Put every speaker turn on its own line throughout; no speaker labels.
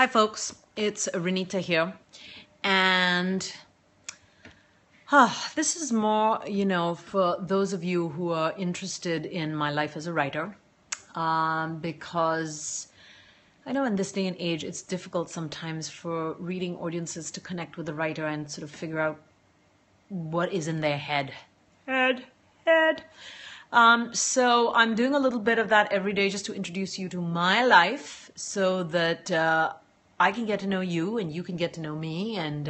Hi folks, it's Renita here, and this is more, for those of you who are interested in my life as a writer, because I know in this day and age it's difficult sometimes for reading audiences to connect with the writer and sort of figure out what is in their head. So I'm doing a little bit of that every day just to introduce you to my life so that I can get to know you and you can get to know me, and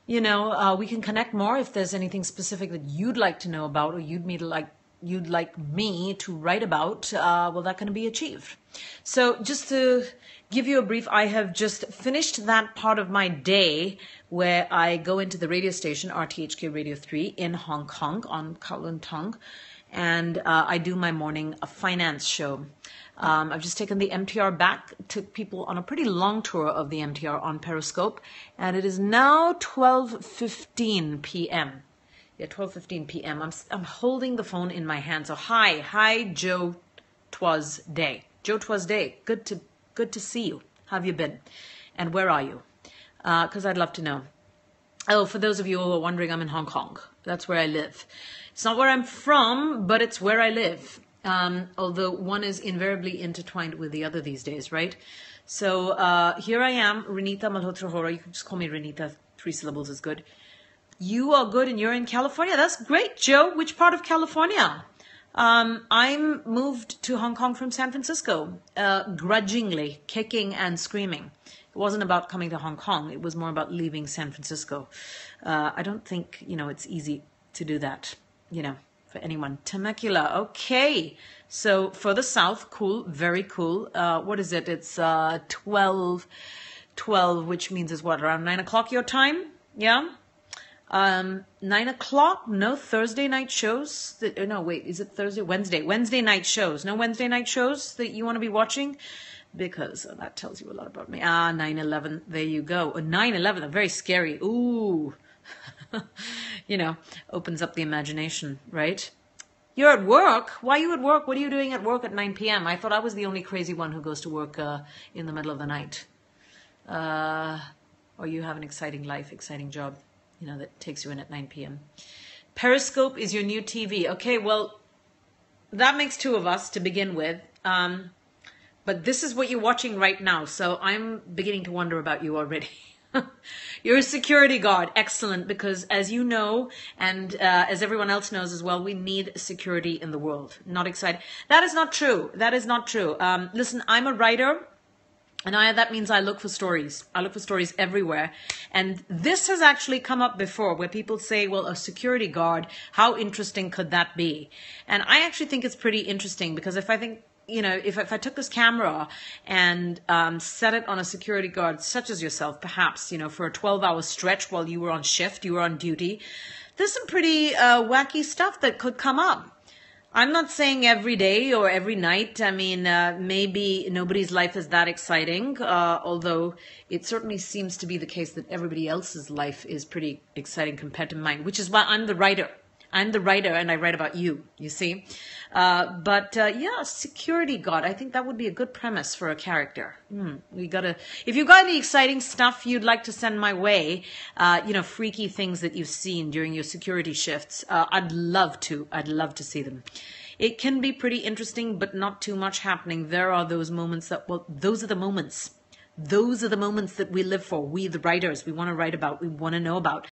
we can connect more. If there's anything specific that you'd like to know about or you'd like me to write about, well, that can be achieved. So just to give you a brief, I have just finished that part of my day where I go into the radio station, RTHK Radio 3 in Hong Kong on Kowloon Tong, and I do my morning finance show. I've just taken the MTR back, took people on a pretty long tour of the MTR on Periscope, and it is now 12:15 p.m. Yeah, 12:15 p.m. I'm holding the phone in my hand. So hi Joe Twas Day. Joe Twas Day. Good to see you. How have you been? And where are you? Because I'd love to know. Oh, for those of you who are wondering, I'm in Hong Kong. That's where I live. It's not where I'm from, but it's where I live. Although one is invariably intertwined with the other these days, right? So here I am, Renita Malhotra Hora. You can just call me Renita. 3 syllables is good. You are good and you're in California. That's great, Joe. Which part of California? I'm moved to Hong Kong from San Francisco, grudgingly, kicking and screaming. It wasn't about coming to Hong Kong. It was more about leaving San Francisco. I don't think, it's easy to do that, for anyone. Temecula, okay. So further south, cool, very cool. What is it? It's 12, which means it's what, around 9 o'clock your time? Yeah? 9 o'clock? No Thursday night shows? No, wait, is it Thursday? Wednesday night shows. No Wednesday night shows that you want to be watching? Because that tells you a lot about me. 9/11, there you go. 9/11, very scary. Ooh. Opens up the imagination, right? You're at work? Why are you at work? What are you doing at work at 9 p.m.? I thought I was the only crazy one who goes to work in the middle of the night. Or you have an exciting life, exciting job, that takes you in at 9 p.m. Periscope is your new TV. Okay, well, that makes 2 of us to begin with. But this is what you're watching right now. So I'm beginning to wonder about you already. You're a security guard. Excellent. Because as you know, and as everyone else knows as well, we need security in the world. Not excited. That is not true. That is not true. Listen, I'm a writer. And that means I look for stories. I look for stories everywhere. And this has actually come up before where people say, well, a security guard, how interesting could that be? And I actually think it's pretty interesting because if I think, if I took this camera and set it on a security guard such as yourself, perhaps, for a 12-hour stretch while you were on shift, you were on duty, there's some pretty wacky stuff that could come up. I'm not saying every day or every night. I mean, maybe nobody's life is that exciting, although it certainly seems to be the case that everybody else's life is pretty exciting compared to mine, which is why I'm the writer. I'm the writer and I write about you see. Yeah, security guard. I think that would be a good premise for a character. If you've got any exciting stuff you'd like to send my way, freaky things that you've seen during your security shifts, I'd love to see them. It can be pretty interesting, but not too much happening. There are those moments those are the moments. Those are the moments that we live for. We, the writers, we want to write about, we want to know about.